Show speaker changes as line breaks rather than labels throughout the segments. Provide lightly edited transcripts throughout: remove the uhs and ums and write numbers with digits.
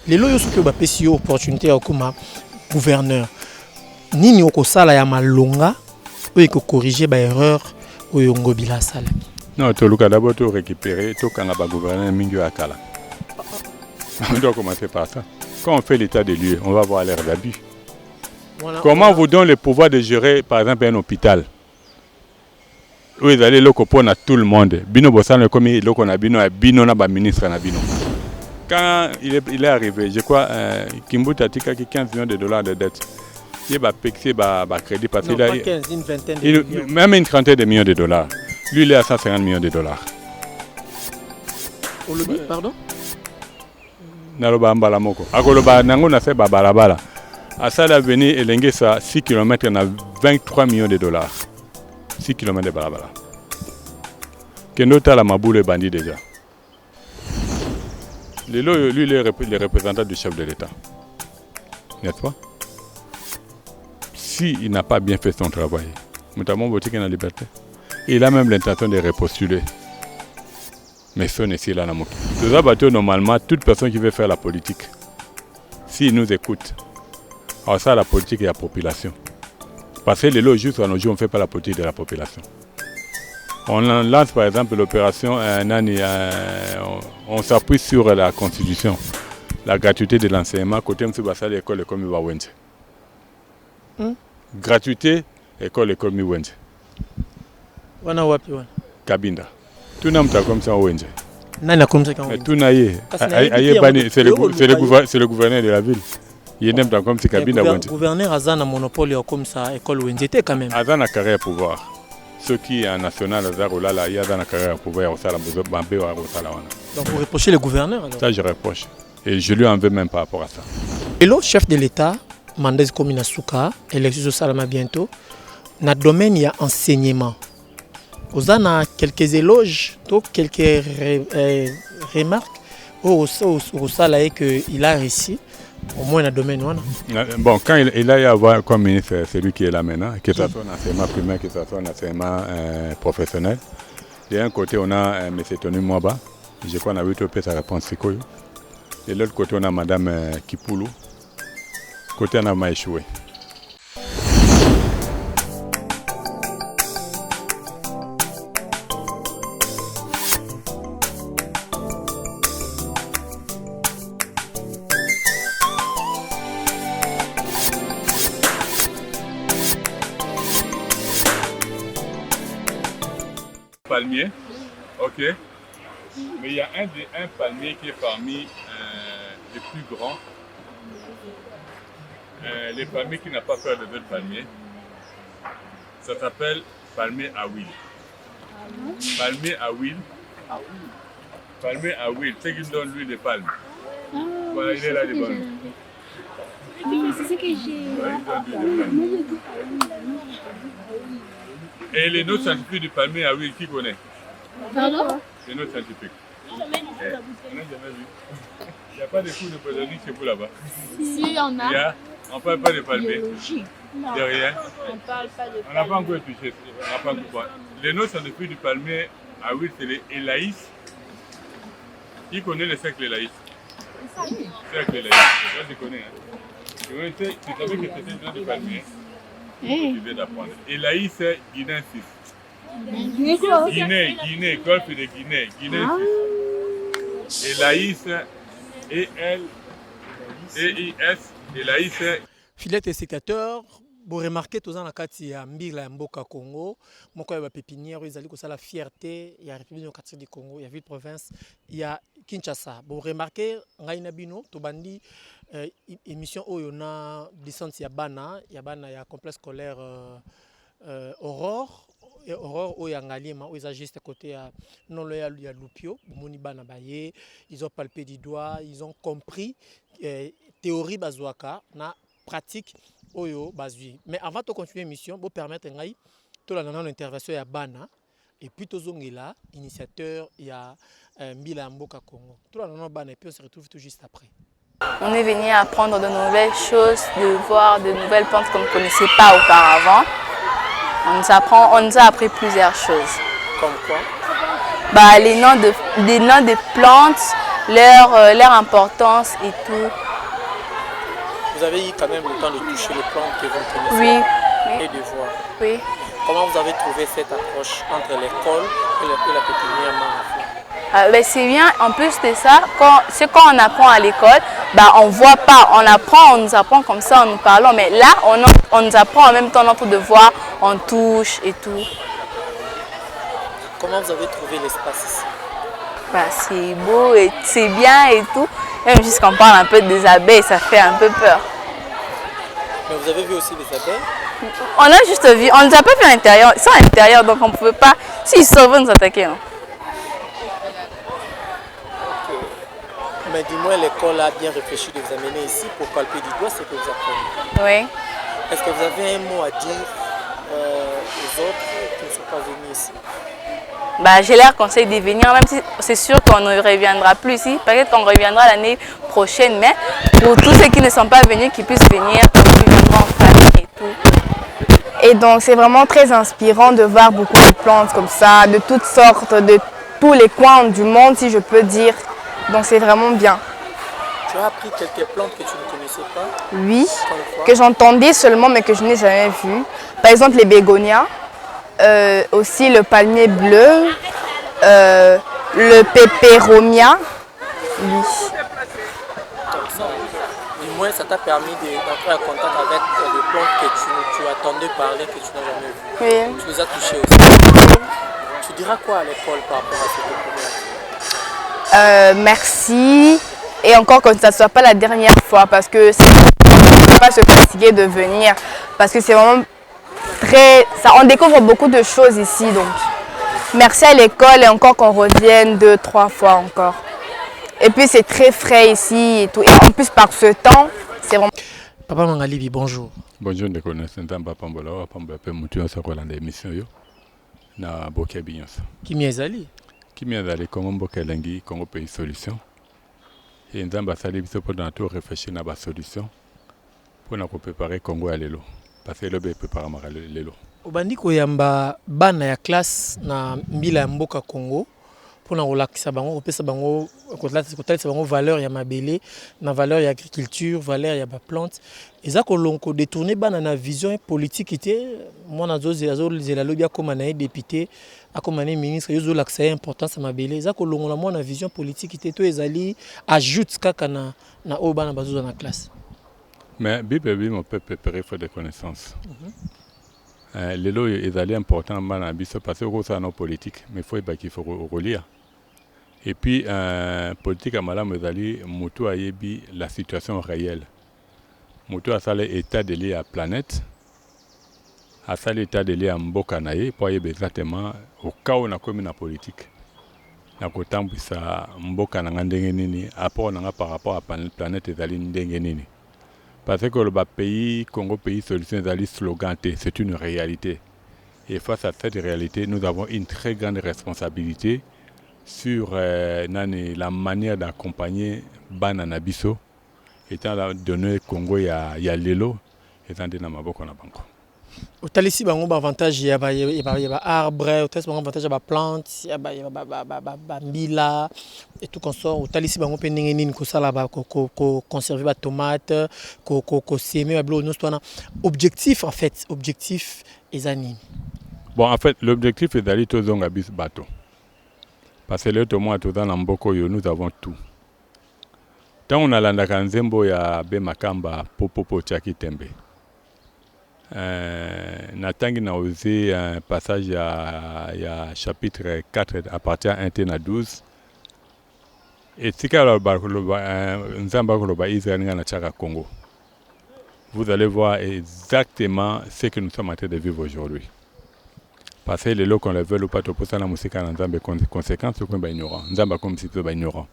Les loyaux qui ont une opportunité comme gouverneur. Nini okosala ya malonga ou corriger ba erreur ou ngobila sala.
Non, tu as d'abord tout récupérer, tout quand on a gouverné Mingo Akala. On doit commencer par ça. Quand on fait l'état des lieux, on va voir l'air d'abus. Comment vous donne le pouvoir de gérer, par exemple, un hôpital? Où ils allaient à tout le monde. Bino Bossan, comme il a Bino na ministre na Bino. Quand il est arrivé, je crois, Kimbuta a 15 millions de dollars de dette. Il va payer crédit parce qu'il a
une vingtaine de millions.
Même une trentaine de millions de dollars. Lui, il est à 150 millions de dollars.
Olobi, pardon?
Naloba Mbalamoko. Akoloba Nango na se balabala. À ça, l'avenir, il y a 6 km, on a 23 millions de dollars. 6 km de balabala. Kendo Tala Maboule bandit déjà. Lui, il est le représentant du chef de l'État. N'est-ce pas? S'il n'a pas bien fait son travail, notamment voté qu'il a la liberté, il a même l'intention de repostuler. Mais son ici là, normalement, toute personne qui veut faire la politique, s'il nous écoute, alors ça, la politique et la population. Parce que les lots, juste à nos jours, on ne fait pas la politique de la population. On lance par exemple l'opération on s'appuie sur la constitution, la gratuité de l'enseignement, côté M. Bassal, l'école comme Iwawenje. Gratuité, école comme Iwawenje.
Wana wapi wana?
Kabinda. Tout le monde comme ça Iwawenje.
Nani comme ça quand?
Tout naïe. C'est le gouverneur de la ville. Il est comme si Kabinda Iwawenje.
Le gouverneur a un monopole comme ça, école Iwawenje quand même.
A un carrière pouvoir. Ceux qui en national, il y a un carrière pouvoir.
Donc vous reprochez le gouverneur alors?
Ça je reproche. Et je lui en veux même par rapport à ça.
Et le chef de l'État, Mandez Komina Souka, élection Salama bientôt, dans le domaine il y a enseignement. Vous avez quelques éloges, quelques remarques au salaire qu'il a réussi, au moins dans le domaine.
Bon, quand il a eu à voir comme ministre, c'est lui qui est là maintenant, que ce soit en enseignement primaire, que ce soit en enseignement professionnel. D'un côté, on a M. Tony Mwaba, je crois qu'on a vu sa réponse Sikoyo. De l'autre côté, on a Mme Kipoulou. Côté, on a Maïchoué. Palmier, ok. Mais il y a un palmier qui est parmi les plus grands. Les palmiers qui n'ont pas peur de d'autres palmiers. Ça s'appelle palmier à huile. Palmier à huile. Palmier à huile, c'est qui donne l'huile de palme. Voilà, il est là devant nous.
Oui, c'est ce que j'ai.
Et les notes scientifiques du palmier à huile, qui connaît?
Pardon?
Les notes scientifiques. On n'a jamais vu. Il n'y a pas de cours de botanique chez vous là-bas?
Si, il y en a.
On ne parle pas de palmier.
Non.
De rien.
On ne parle pas de palmier.
On n'a pas encore touché. Les notes scientifiques du palmier à huile, c'est les Élaïs. Qui connaît le cercle Élaïs? Cercle Élaïs. Ça, je connais. Tu savais que c'était une note de palmier? Tu viens d'apprendre. Élaïs, c'est guinéensis. Guinée, golfe de Guinée. Guinéensis. Élaïs, E-L-E-I-S. Élaïs.
Fidèles téléspectateurs, vous remarquez tous en kati ya mbila ya mboka Congo, moko ya ba pépinière ezali ko sala fierté ya République démocratique du Congo, ya ville province, ya Kinshasa. Vous remarquez ngai na bino to bandi émission oyo na descente ya bana ya complexe scolaire Aurore oyo ya Ngalima oyo eza juste côté ya non loyal ya Lupio, moni bana baye, ils ont palpé du doigt, ils ont compris théorie bazwaka na pratique oyo bazui. Mais avant de continuer l'émission, vous permettre ngai to la nana l'intervention ya bana et puis tozongela initiateur ya Mbila Mboka Congo. To la nana bana et puis on se retrouve tout juste après.
On est venu apprendre de nouvelles choses, de voir de nouvelles plantes qu'on ne connaissait pas auparavant. On nous a appris plusieurs choses.
Comme quoi?
Les noms de plantes, leur importance et tout.
Vous avez eu quand même le temps de toucher les plantes que vous connaissez
Oui.
et de voir.
Oui.
Comment vous avez trouvé cette approche entre l'école et la pépinière Manafou?
Ben, c'est bien, en plus de ça, quand on apprend à l'école, ben, on ne voit pas, on apprend, on nous apprend comme ça en nous parlant, mais là, on nous apprend en même temps notre devoir, on touche et tout.
Comment vous avez trouvé l'espace ici?
Ben, c'est beau et c'est bien et tout, même jusqu'on parle un peu des abeilles, ça fait un peu peur.
Mais vous avez vu aussi les abeilles?
On a juste vu, on ne les a pas vu à l'intérieur, ils sont à l'intérieur, donc on ne pouvait pas, s'ils sauvaient, nous attaquer. Non?
Mais dis-moi, l'école a bien réfléchi de vous amener ici pour palper du doigt ce que vous apprenez.
Oui.
Est-ce que vous avez un mot à dire aux autres qui ne sont pas venus ici?
Bah, je leur conseille de venir, même si c'est sûr qu'on ne reviendra plus ici. Peut-être qu'on reviendra l'année prochaine, mais pour tous ceux qui ne sont pas venus, qu'ils puissent venir, qu'ils viendront en famille et tout.
Et donc c'est vraiment très inspirant de voir beaucoup de plantes comme ça, de toutes sortes, de tous les coins du monde, si je peux dire. Donc c'est vraiment bien.
Tu as appris quelques plantes que tu ne connaissais pas?
Oui,
Comme quoi?
que j'entendais seulement mais que je n'ai jamais vu. Par exemple les bégonias, aussi le palmier bleu, le pépéromia. Oui.
Comme ça. Du moins, ça t'a permis d'entrer en contact avec des plantes que tu attendais parler, que tu n'as jamais vues.
Oui.
Tu les as touchées aussi. Tu diras quoi à l'école par rapport à cette découverte?
Merci. Et encore que ça ne soit pas la dernière fois parce que c'est ne faut pas se fatiguer de venir parce que c'est vraiment on découvre beaucoup de choses ici. Donc merci à l'école et encore qu'on revienne 2-3 fois encore. Et puis c'est très frais ici et tout. Et en plus par ce temps, c'est vraiment...
Papa Mangalibi, bonjour.
Bonjour, de connaissance, Pambola, Pambola, Moutou, Sakola, l'émission, na Bokia Bignons.
Qui m'y est allé?
Qui m'y est allé, comme Bokia Langi, Congo Pays Solution. Et nous avons salé pour tout réfléchir à la solution pour nous préparer Congo à l'élo. Parce que le bé prépare à l'élo.
Obandi koyamba bana ya classe na mbila ya mboka Congo pour na relakisa bango opesa bango kotalisa bango valeur ya mabele na valeur ya agriculture, valeur ya ba plante. Eza kolonko détourner bana na vision politique était moi na zela lobi akoma na député akoma na ministre yozo lakisa importance ya mabele. Eza kolongo la moi na vision politique était to ezali ajoute kaka na o bana bazo na classe.
Mais Bible mon peuple préparé faut des connaissances. Les lois est important parce que c'est un politique, mais il faut relire. Et puis, politique à Madame Ezali, Moutou a yebi la situation réelle. Moutou a salé état de lié à la planète, a salé état de lié à Mbokanaye, pour y exactement au cas où on a commis la politique. Na kotambu sa Mbokana ndenge nini, rapport par rapport à la planète Ezali ndenge nini. Parce que le pays, Congo Pays Solution, slogan, c'est une réalité. Et face à cette réalité, nous avons une très grande responsabilité sur la manière d'accompagner Banana Bisso. Étant donné Congo, il y a l'élo, étant donné Maboko na banco.
Au talisi bango avantage il y a arbre, au talisi bango avantage il y a plante, il y a mbila et tout consort. Au talisi bango pe ndenge nini ko sala ba ko conserver ba tomate, ko semer ba bilo nyonso wana. Objectif en fait, objectif ezani.
Bon en fait, l'objectif est d'aller tous zonga bis bateau. Parce que là tout moi tout dans Mboko yo nous avons tout. Tant on a landaka nzembo ya be makamba popopo chaki tembe. Natangi na osé un passage à chapitre 4 à partir de 1 à 12. Et si Congo, vous allez voir exactement ce que nous sommes en train de vivre aujourd'hui. Parce que les lots qu'on le veut ou pas, pour ça la musique a des conséquences, c'est qu'on est ignorant. Nous sommes comme si nous ignorant.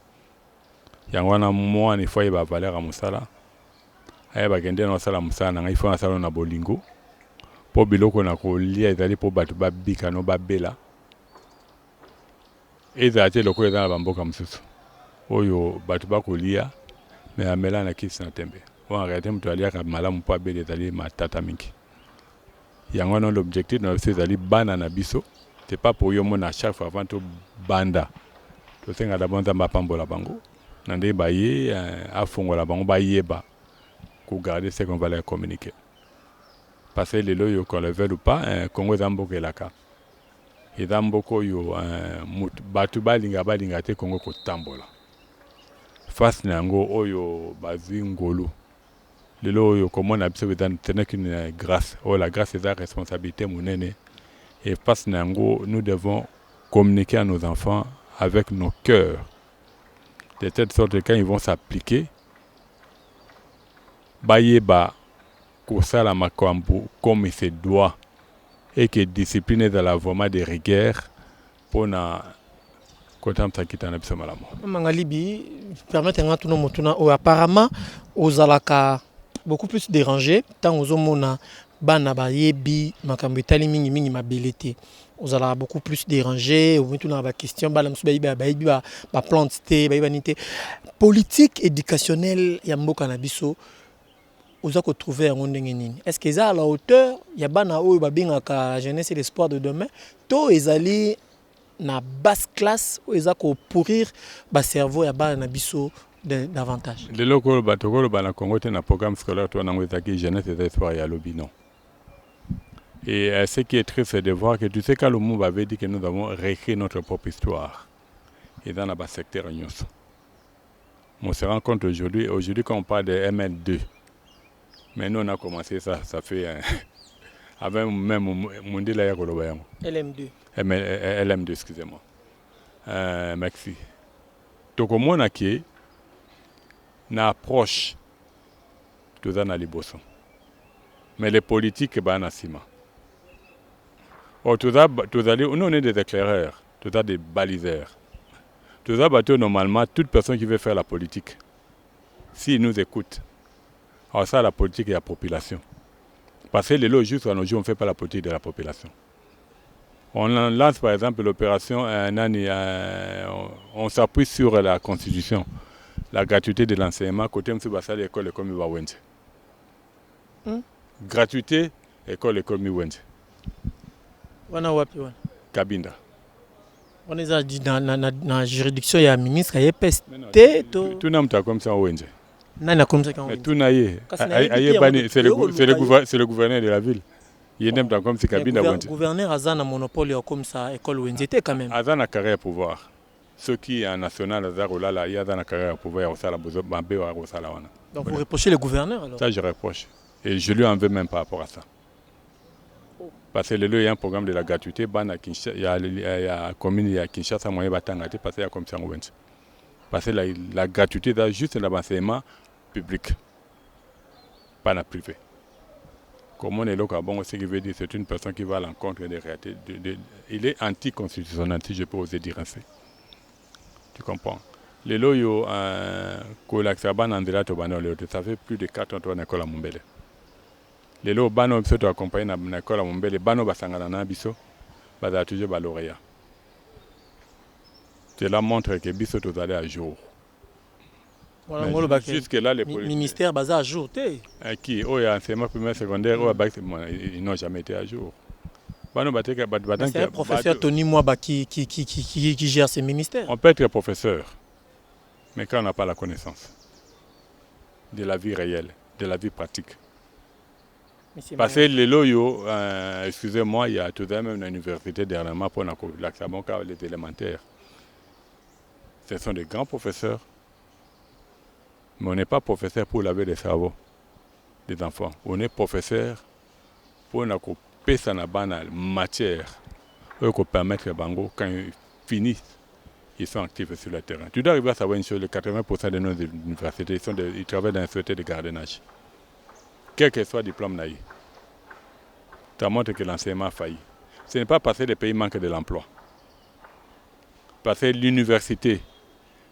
Il y a un mois, il faut y avoir valeur à Moussala. Aya bagende na sala musana nga ifo na sala na bolingo po biloko na ko lia ezali po batu ba bika no ba bela ezate loko ezala bamboka mususu oyo batu ba ko lia mais amela na kisi na tembe on arrête mutu alia ka malamu po abele ezali matata mingi yango non l'objectif na ezali bana na biso c'est pas pour yo mona chaque fois avant to banda to senga d'abord nzamba pambola bango Nandé baye à fongola bango baye ba pour garder ce qu'on va leur communiquer. Parce que les lois qu'on le veut ou pas, Congo Zamboko est là ka. Et Zamboko yo batu balinga te Congo ko tambola. Face nango oyo bazi ngolo. Les lois yo comment on a besoin de tenir qu'une grâce. Oh la grâce c'est la responsabilité monene. Et face nango nous devons communiquer à nos enfants avec nos cœurs. De telle sorte que quand ils vont s'appliquer, bayeba kosala makambo comme il se doit et que discipline est dans la voie de rigueur pour na kotamta kitana biso malamu.
Mangalibi permettre tout motuna ou apparemment aux alaka beaucoup plus dérangé tant aux homona bana ba yebi makambo etali mingi mabilité. Aux alaka beaucoup plus dérangé ou tout na ba question bala musuba ba plante té ba nité politique éducationnelle ya mboka na biso. Vous avez trouvé un monde. Est-ce qu'ils sont à la hauteur? Il y a la jeunesse et l'espoir de demain. Tous ils allaient na basse classe où ils ont pourrir le cerveau et biso davantage.
Les locaux batokolo bana Congo te na programme scolaire toi na ngwetaki jeunesse et espoir ya lobi non. Et ce qui est triste c'est de voir que tu sais quand le monde avait dit que nous avons réécrit notre propre histoire. Et dans la secteur nyos. On se rend compte aujourd'hui quand on parle de ML2. Mais nous on a commencé ça fait avec même mon délai
LM2.
LM2 excusez-moi. Merci. Donc au moins qui na approche tout ça na liboso. Mais les politiques ba na sima. Oh tout ça nous on est des éclaireurs, tout ça des baliseurs. Tout ça bateau normalement toute personne qui veut faire la politique s'ils nous écoutent. Alors ça, la politique et la population. Parce que les lois jusqu'à nos jours, on ne fait pas la politique de la population. On lance par exemple l'opération, on s'appuie sur la Constitution, la gratuité de l'enseignement, côté M. Bassal, l'école Miwawende. Gratuité, école Miwawende. Kabinda.
On est dans la juridiction, il y a un ministre, il y a peste.
Tout le monde comme ça, Wende.
Mais
tout naïe, c'est le gouverneur de la ville. Il est même comme si Kabinda Wende.
Le gouverneur a un monopole comme ça, école Wende quand même.
Azan a carrière pouvoir. Ceux qui en national, il y a un carrière pouvoir au Salabé au Salawana.
Donc vous reprochez le gouverneur alors?
Ça je reproche. Et je lui en veux même par rapport à ça. Parce que il y a un programme de la gratuité, il y a la commune, il y a Kinshasa, moyen Batangate, parce qu'il y a comme ça Wende. Parce que la gratuité est juste l'enseignement public, pas la privé. Comme on est là, ce qui veut dire c'est une personne qui va à l'encontre des réalités. Il est anticonstitutionnel, si je peux oser dire ainsi. Tu comprends? Les loyaux, ça fait plus de 4 ans que tu es à l'école à Mombele. Les loyaux, tu es accompagné à l'école à Mombele, biso, toujours lauréat. Cela montre que biso tu allé à jour. Jusque là, les
ministères basés à jour.
Qui enseignement primaire, secondaire, ils n'ont jamais été à jour.
C'est un professeur Tony Mwaba qui gère ces ministères.
On peut être professeur, mais quand on n'a pas la connaissance de la vie réelle, de la vie pratique. Parce que les loyaux, excusez-moi, il y a tout de même une université dernièrement pour les élémentaires. Ce sont des grands professeurs. Mais on n'est pas professeur pour laver les cerveaux des enfants. On est professeur pour couper sa matière pour permettre aux bango, quand ils finissent, ils sont actifs sur le terrain. Tu dois arriver à savoir une chose, les 80% de nos universités, ils travaillent dans une société de gardiennage. Quel que soit le diplôme naïf, ça montre que l'enseignement a failli. Ce n'est pas parce que les pays manquent de l'emploi. Parce que l'université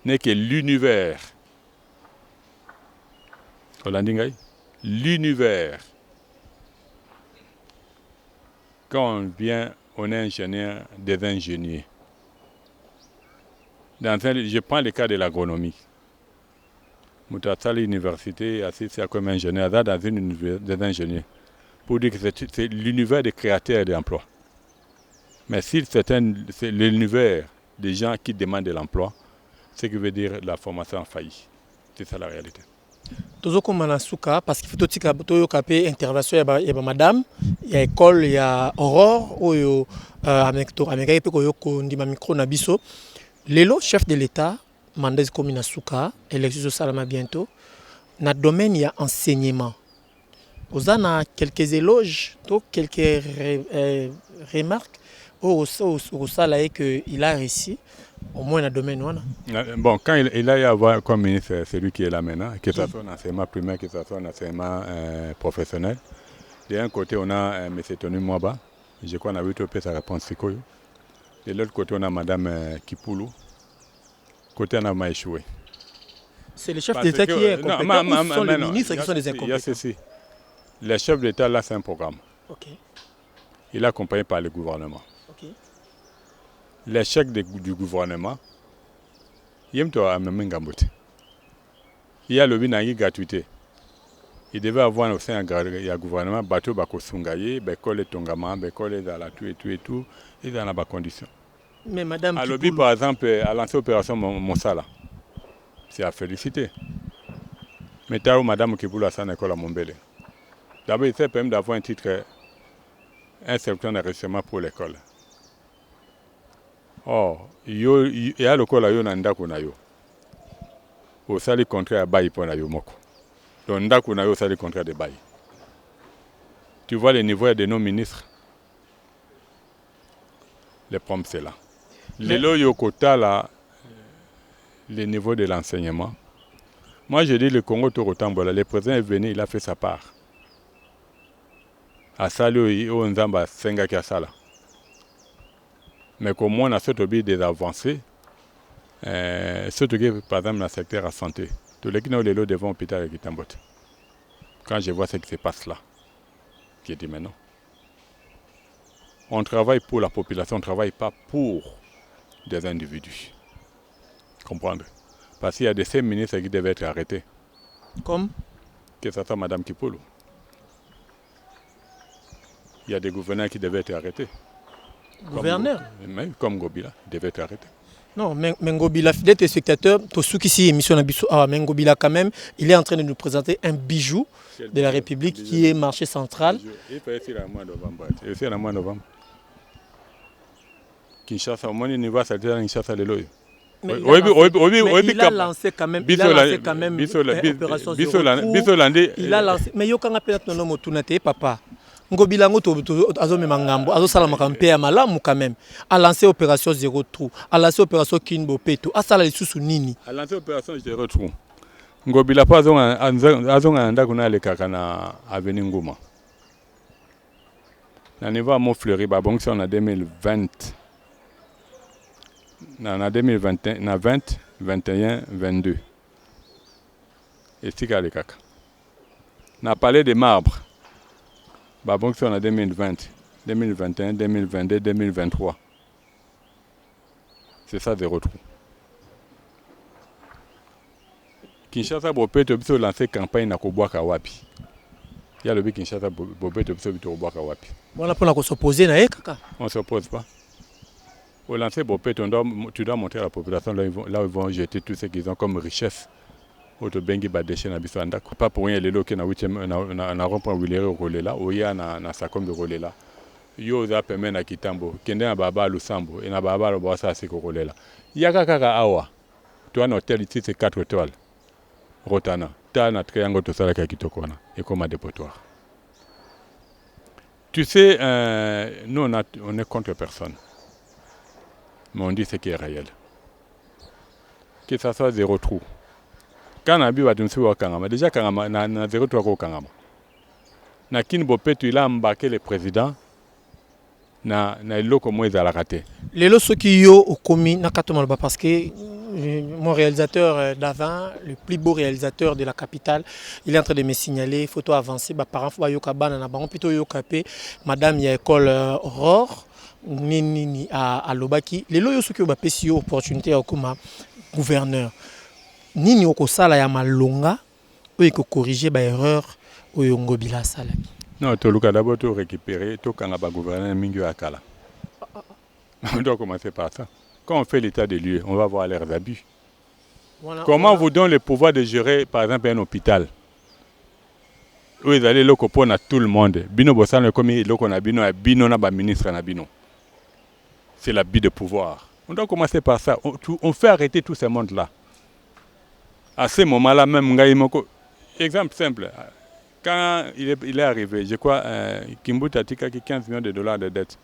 n'est que l'univers. L'univers. Quand on vient, on est ingénieur, des ingénieurs. Je prends le cas de l'agronomie. Moutatsali l'université, assisté comme ingénieur, dans une université des ingénieurs. Pour dire que c'est l'univers des créateurs et de l'emploi. Mais si c'est l'univers des gens qui demandent de l'emploi, Ce qui veut dire la formation a failli. C'est ça la réalité.
tozokoma na suka parce qu'il faut totika toyoka pe intervention ya ba madame ya école ya Aurore oyo amekaki pe koyoko ndima micro na biso lelo chef de l'état mandat komi na suka élection salama bientôt na domaine ya enseignement ozana quelques éloges to quelques remarques au sala que il a réussi au moins dans le domaine.
Bon, quand il a eu à voir comme ministre, c'est lui qui est là maintenant, que ce soit en enseignement primaire, que ce soit en enseignement professionnel. D'un côté, on a M. Tony Mwaba, je crois qu'on a vu sa réponse. De l'autre côté, on a Mme Kipoulou. Côté, on a Maïchoué.
C'est le chef d'État qui est compétent ou ce sont les ministres qui sont des incompétents?
Le chef d'État, là, c'est un programme.
Okay.
Il est accompagné par le gouvernement.
Okay.
L'échec du gouvernement, il y a le binangi gratuité. Il devait avoir au sein du gouvernement bateau bako sungaye, bekole tongama, bekole dans la tout et tout, et dans la condition.
Mais madame
à l'objet par exemple à lancer l'opération Monsala, c'est à féliciter. Mais t'as madame Kipoulou à sa école à Montbele. D'abord il s'est permis d'avoir un titre, un certain enregistrement pour l'école. Oh, il y a le col à Yonanda Kunayo. Au sali contraire à Bayi pour la Yomoko. Donc, Ndakunayo sali contraire de Bayi. Tu vois le niveau de nos ministres. Les problèmes, c'est là. Le Yokota, là, le niveau de l'enseignement. Moi, je dis le Congo Torotambola. Le président est venu, il a fait sa part. À Sali, au Nzamba, Senga Kiasala. Mais comme on a surtout des avancées, surtout par exemple dans le secteur de la santé, tous les qui ont les lots devant l'hôpital de Kitambote. Quand je vois ce qui se passe là, je dis mais non. On travaille pour la population, on ne travaille pas pour des individus. Comprendre? Parce qu'il y a des 5 ministres qui devaient être arrêtés.
Comme?
Que ce soit Mme Kipoulou. Il y a des gouverneurs qui devaient être arrêtés.
Gouverneur?
Comme Ngobila, devait être arrêté.
Non, mais Ngobila, fidèle téléspectateur, tout ceux qui s'y émission Ngobila quand même, il est en train de nous présenter un bijou de la République qui est marché central.
Il peut être le mois de novembre. Il fait le mois de novembre. Kinshasa, au moins il va s'arrêter dans Kinshasa de l'œil.
Mais il a lancé quand même l'opération il a lancé, mais il y a quand même papa. Ngobila azomema ngambo azosala makampe ya malamu quand même a lancé opération zéro trou a lancé opération Kinbo Peto a sala lisusu nini
a lancé opération zéro trou Ngobila pas azonga ndako na lekaka na avenue Nguma na niveau mo fleuri ba bonk on a 2020 na 2021 na 20 21 22 et tika lekaka na parlé de marbre. Bah bon, on a 2020, 2021, 2022, 2023. C'est ça, zéro trou. Kinshasa Bopeto a lancé campagne na Kobwaka Wapi. Il y a le but Kinshasa Bopeto a Kobwaka Wapi.
Voilà pour s'opposer na kaka.
On ne s'oppose pas. Au lancer Bopeto, tu dois montrer à la population là où ils vont jeter tout ce qu'ils ont comme richesse. Autobengi badeshe na biso andako pas pour rien les loke na 8e na rond-point Wilere Rolela oya na sakom de Rolela yo za peme na Kitambo kende na baba Lusambo et na baba Lobosa siko Rolela yaka kaka awa toi na hôtel ici c'est 4 étoiles Rotana ta na triangle to sala ka kitokona et comme à dépotoir. Tu sais nous on est contre personne mais on dit ce qui est réel que ça soit zéro trou. Quand on a vu Kangama, déjà Kangama na 0,3 Kangama. Na Kinbo Peto il a embarqué le président na iloko moïse à la raté.
Les lots qui yo au commis na katomalba parce que mon réalisateur d'avant, le plus beau réalisateur de la capitale, il est en train de me signaler photo avancée ba parents faut yoka bana na bango plutôt yokapé madame ya école Aurore nini à Lobaki. Les lots yo qui ba pesi opportunité au comme gouverneur. Nini okosala ya malonga ou eko corriger ba erreur oyo Ngobila sala.
Non, tu as d'abord tout récupérer, tout quand on va gouverner mingi akala. On doit commencer par ça. Quand on fait l'état des lieux, on va voir leurs abus. Comment vous donne le pouvoir de gérer, par exemple, un hôpital? Où ils allaient le coupon à tout le monde. Bino Bossan, comme il a bino na ministre na bino. C'est l'abus de pouvoir. On doit commencer par ça. On fait arrêter tout ce monde-là. À ce moment-là, même, exemple simple. Quand il est arrivé, je crois, Kimbuta a 15 millions de dollars de dette.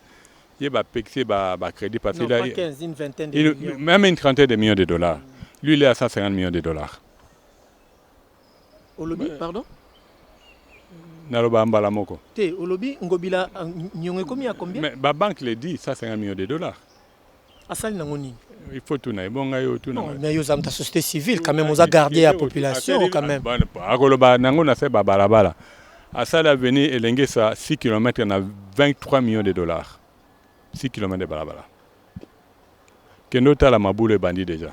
Il va payer un crédit parce qu'il a
15, une vingtaine de millions.
Même une trentaine de millions de dollars. Lui, il est à 150 millions de dollars.
Au lobby, pardon?
Naloba Mbalamoko.
Au lobby, Ngobila, Nyonge combien à combien?
Mais la banque le dit, 150 millions de dollars.
Il
faut tout naï. Bon,
non, mais ils ont la société civile quand même, on a gardé la population quand même.
Agoloba nango na se babalabala. À ça la venu elenge ça 6 km na 23 millions de dollars. 6 km de balabala. Kendo tala mabule bandi déjà.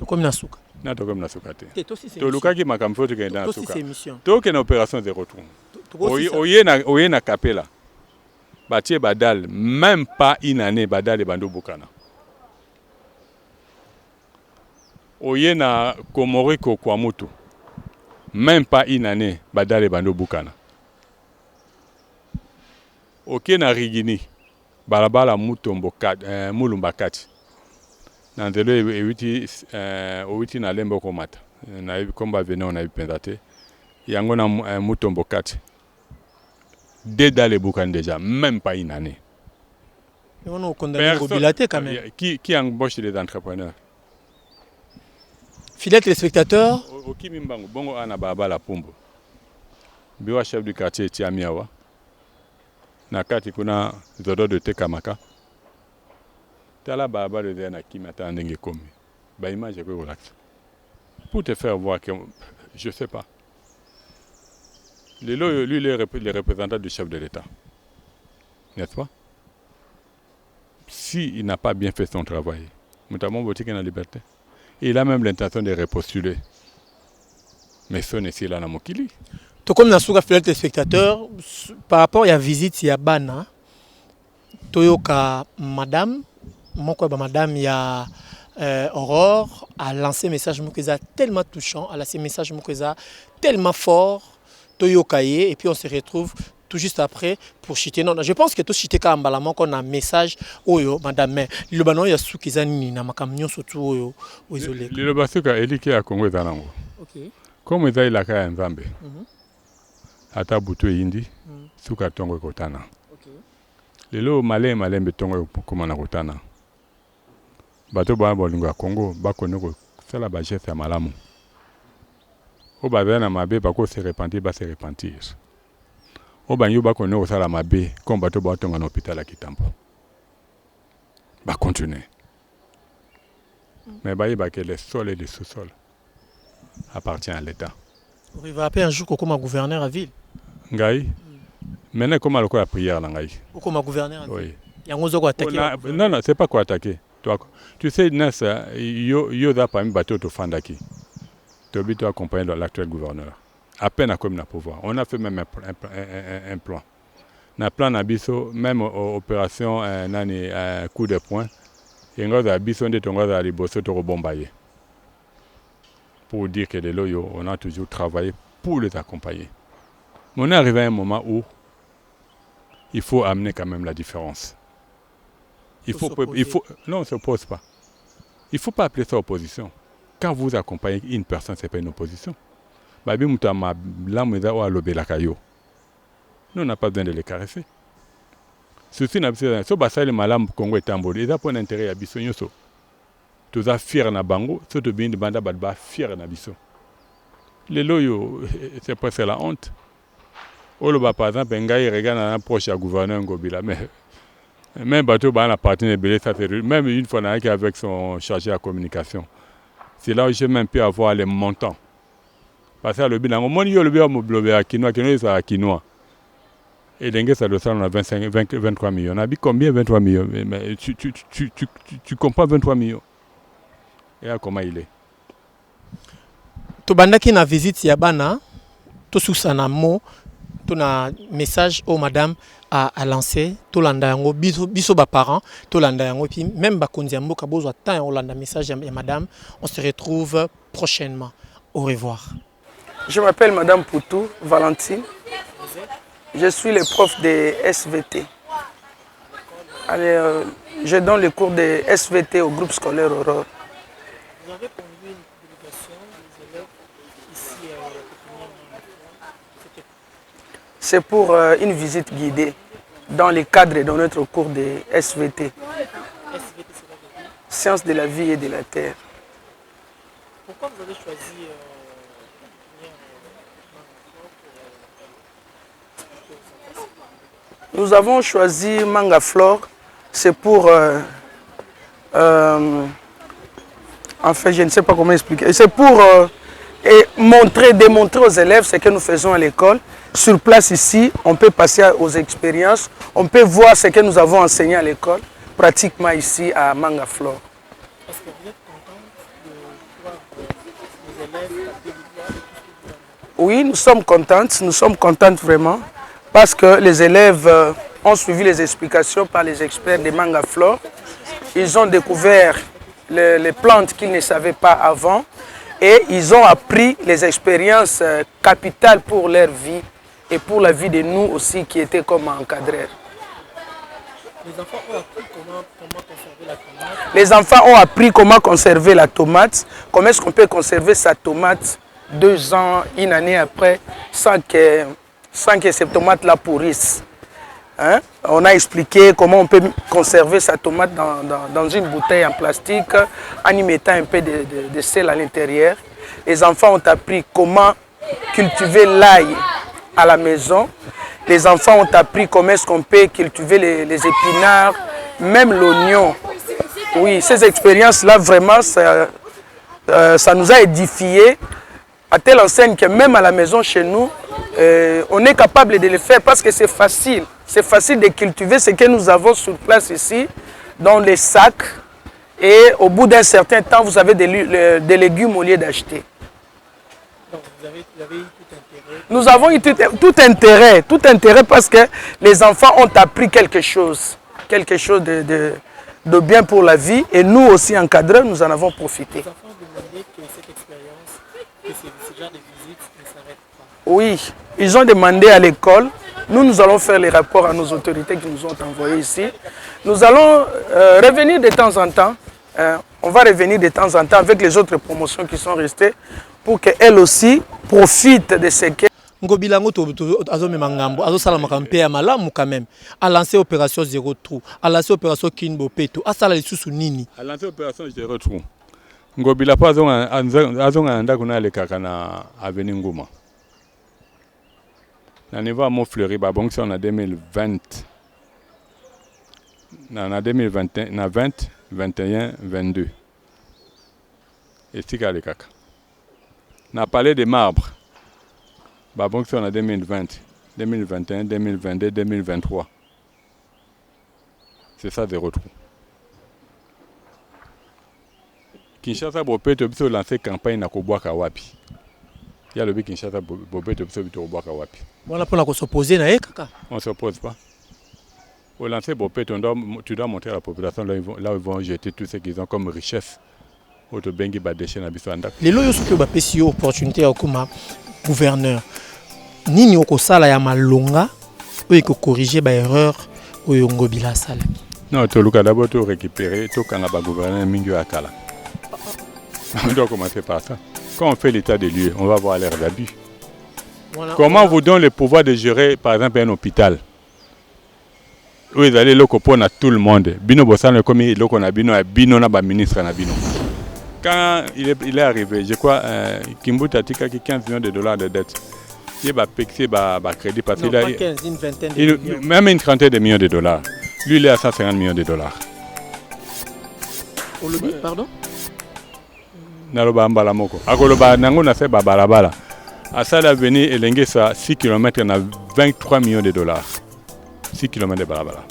Comme Nasuka.
Na to comme Nasuka te.
To
To luka ki makamfo to kenda Nasuka.
c'est mission.
To ke na opération zéro tour. Oye na kapela. Batie badal même pas une année badal et bando bukana. Oye na Komoriko kwa mutu. Même pas une année badal et bando bukana. Ok na Rigini. Balabala mutombo mulumba kati. Nandelo ewiti na lembo komata. Na komba vene on a eu pendate. Yango na mutombo kati. Dès dans les boucan déjà, même pas une année.
Mais on a condamné Ngobilaté quand même.
Qui embauche les entrepreneurs?
Fidèles téléspectateurs.
Oki Mimbango, Bongo Ana Baba la Pumbo. Biwa chef du quartier Tiamiawa. Nakati kuna zodo de Tekamaka. Tala Baba le Zéna qui m'attend ndenge komi. Ba image ko relax. Pour te faire voir que je sais pas. Lui, les représentants du chef de l'État. N'est-ce pas? S'il n'a pas bien fait son travail, notamment Botique en liberté, il a même l'intention de repostuler. Mais ce n'est pas là dans Mokili.
Tout comme dans le fidèle téléspectateur, par rapport à la visite, il y a Bana, Toyoka Madame, Madame, il y a Aurore, a lancé un message tellement touchant, a lancé un message tellement fort. Toyokaye, et puis on se retrouve tout juste après pour chiter. Non, je pense que tout chiter quand on a un message oyo madame mais le banon ya soukizani na makamnyo surtout oyo isolé.
Le basuka eliki ya Kongo zanango. OK. Comme ça il a kaya nzambe. Ata butu indi suka tongo kotana. OK. Lelo malembe tongo komana kotana. Bato ba bolingo ya Kongo bakoneko sala ba geste ya malamu. Au bazana mabe bako se repentir ba se repentir. Au banyo bako no sala mabe comme bato ba tonga na hôpital à Kitambo. Ba continuer. Mais ba que le sol et le sous-sol appartient à l'État.
Il va appeler un jour comme gouverneur à ville.
Ngai. Maintenant comment le quoi la prière là ngai.
Comme gouverneur à ville.
Oui.
Yango ko attaquer.
Non, c'est pas quoi attaquer. Tu sais Nessa yo da parmi bateau to fandaki. Tobi to accompagner l'actuel gouverneur. À peine à comme na pouvoir. On a fait même un plan. Na plan na biso même opération nani coup de poing. Ngoza biso nde tongoza liboso to bombaye. Pour dire que les loyaux, on a toujours travaillé pour les accompagner. Mais on est arrivé à un moment où il faut amener quand même la différence. Non, on ne s'oppose pas. Il ne faut pas appeler ça opposition. Quand vous accompagnez une personne, ce n'est pas une opposition. Nous, on n'a pas besoin de les caresser. Ceci n'a pas besoin de malam Congo et Tamboli. Ils ont un intérêt à Bissonyoso. Tous à fier na bango, surtout bien de banda badba fier na biso. Les loyaux, c'est presque la honte. Oloba par exemple, Ngaï regarde un proche à gouverneur Ngobila, mais même bateau ban la partie de ça c'est même une fois avec son chargé à communication. C'est là où j'ai même pu avoir les montants. Parce que le bilan, mon yo le bien moblobé à Kinoa, Kinoa à Kinoa. Et l'engagement ça doit on a 23 millions. On a dit combien 23 millions? Mais tu comprends 23 millions. Et là, comment il est?
Tu bandaki na visite ya bana, tu susana mo, tu na message au madame à lancer tout l'andayango biso ba parents tout l'andayango puis même ba kondiambo ka bozwa temps on landa message ya madame on se retrouve prochainement au revoir.
Je m'appelle madame Poutou Valentine. Je suis le prof de SVT. Allez, je donne le cours de SVT au groupe scolaire Aurore.
Vous avez conduit une délégation des élèves ici à la.
C'est pour une visite guidée dans le cadre de notre cours de SVT.
SVT, c'est
Sciences de la vie et de la terre.
pourquoi vous avez choisi
Nous avons choisi Mangaflore, c'est pour... enfin, je ne sais pas comment expliquer. C'est pour démontrer aux élèves ce que nous faisons à l'école. Sur place ici, on peut passer aux expériences, on peut voir ce que nous avons enseigné à l'école, pratiquement ici à Mangaflore.
Est-ce que vous êtes content de voir les élèves taper du doigt?
Oui, nous sommes contentes vraiment, parce que les élèves ont suivi les explications par les experts de Mangaflore. Ils ont découvert les plantes qu'ils ne savaient pas avant et ils ont appris les expériences capitales pour leur vie et pour la vie de nous aussi qui étaient comme encadreurs.
Les enfants ont appris comment conserver la tomate.
Les enfants ont appris comment conserver la tomate, comment est-ce qu'on peut conserver sa tomate 2 ans, 1 année après, sans que cette tomate-là pourrisse. Hein? On a expliqué comment on peut conserver sa tomate dans une bouteille en plastique en y mettant un peu de sel à l'intérieur. Les enfants ont appris comment cultiver l'ail à la maison. Les enfants ont appris comment est-ce qu'on peut cultiver les épinards, même l'oignon. Oui, ces expériences-là, vraiment, ça nous a édifiés à telle enseigne que même à la maison chez nous, on est capable de le faire parce que c'est facile. C'est facile de cultiver ce que nous avons sur place ici, dans les sacs. Et au bout d'un certain temps, vous avez des légumes au lieu d'acheter.
Donc vous avez eu tout intérêt.
Nous avons eu tout intérêt parce que les enfants ont appris quelque chose de bien pour la vie. Et nous aussi, encadreurs, nous en avons profité.
Les enfants demandaient que cette expérience, que ce genre de visite ne s'arrête pas.
Oui, ils ont demandé à l'école. Nous allons faire les rapports à nos autorités qui nous ont envoyés ici. Nous allons revenir de temps en temps. On va revenir de temps en temps avec les autres promotions qui sont restées pour qu'elles aussi profitent de ce que...
Ngobilango azomema ngambo azosala makampe ya malamu quand même a lancé opération Zéro Trou, a lancé opération Kinbo Peto, a sala lisusu nini?
A lancé opération Zéro Trou. Ngobila pa azonga ndako na lekaka na avenue Nguma. Na niveau à Montfleury, bon, on a 2020. On a 2021, na 20, 21, 22. Et c'est qu'à l'écart. On a parlé des marbres. Bon, on a 2020, 2021, 2022, 2023. C'est ça, Zéro Trou. Kinshasa, Bopeto, a lancé campagne à Kobwaka Wapi. Il y a le Kinshasa, Bopeto, Kobwaka Wapi.
Voilà pour la s'opposer na kaka.
On ne s'oppose pas. Au lancer Bopeto, tu dois montrer à la population là où ils vont jeter tout ce qu'ils ont comme richesse. Autobengi badeshe na biso andaka.
Les loyaux qui ont bapesi opportunité à comme gouverneur. Nini okosala ya malonga ou ko corriger ba erreur oyo Ngobila sala.
Non, to luka d'abord to récupérer to kanga ba gouverneur mingi akala. On doit commencer par ça. Quand on fait l'état des lieux, on va voir l'air d'abus. Voilà, comment vous donne le pouvoir de gérer, par exemple, un hôpital où ils allaient le coupon à tout le monde. Bino Bossan, comme il a bino na ba ministre na bino. Quand il est arrivé, je crois, Kimbuta Tika qui 15 millions de dollars de dette. Il va payer ba crédit parce qu'il a
15, une vingtaine de millions.
Même une trentaine de millions de dollars. Lui, il est à 150 millions de dollars.
Au lobby, pardon?
Naloba mbala moko. Akoloba nango na se ba balabala. À ça, l'avenir, il y a 6 km, on a 23 millions de dollars. 6 km de balabala.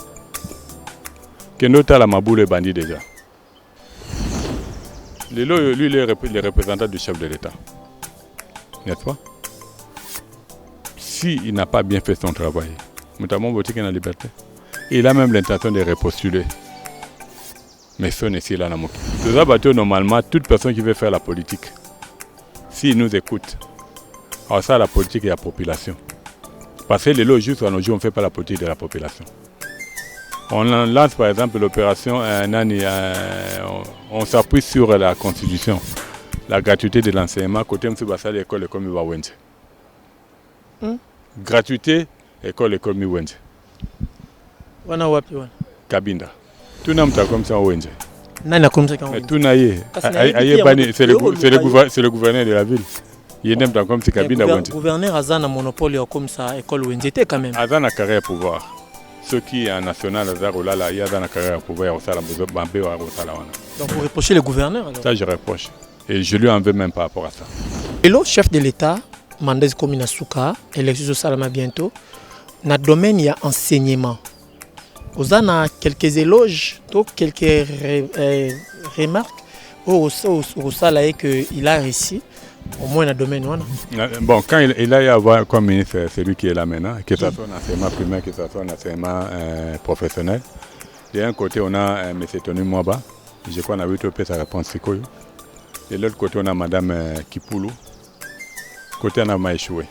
Kendo la maboule est bandit déjà. Lui, il est le représentant du chef de l'État. N'est-ce pas? S'il n'a pas bien fait son travail, notamment Botik en liberté. Et il a même l'intention de repostuler. Mais ce n'est pas là. Tout ça, normalement, toute personne qui veut faire la politique, s'il nous écoute, alors ça, la politique et la population. Parce que les logiques, on ne fait pas la politique de la population. On lance par exemple l'opération on s'appuie sur la Constitution, la gratuité de l'enseignement, côté M. Bassal, l'école comme Iwawenje. Gratuité, école comme Iwawenje.
Wana wapi wana?
Kabinda. Tout le monde comme ça Iwawenje.
Nani comme ça quand
mais tout naïe. C'est le gouverneur de la ville. Il est comme si Kabinda Iwawenje.
Le gouverneur a un monopole comme ça, école Iwawenje quand même.
A un carrière pouvoir. Ce qui est national, il y a une carrière pouvoir.
Donc vous reprochez le gouverneur alors?
Ça je reproche. Et je lui en veux même par rapport à ça.
Et le chef de l'État, Mandez Komina Souka, élection Salama bientôt, dans le domaine il y a enseignement. Vous avez quelques éloges, quelques remarques au salaire qu'il a réussi, au moins dans le domaine.
Bon, quand il a eu à avoir comme ministre, c'est lui qui est là maintenant, que ce soit en enseignement primaire, que ce soit en enseignement professionnel. D'un côté, on a M. Tony Mwaba, je crois qu'on a vu sa réponse. De l'autre côté, on a Mme Kipoulou. Côté, on a échoué.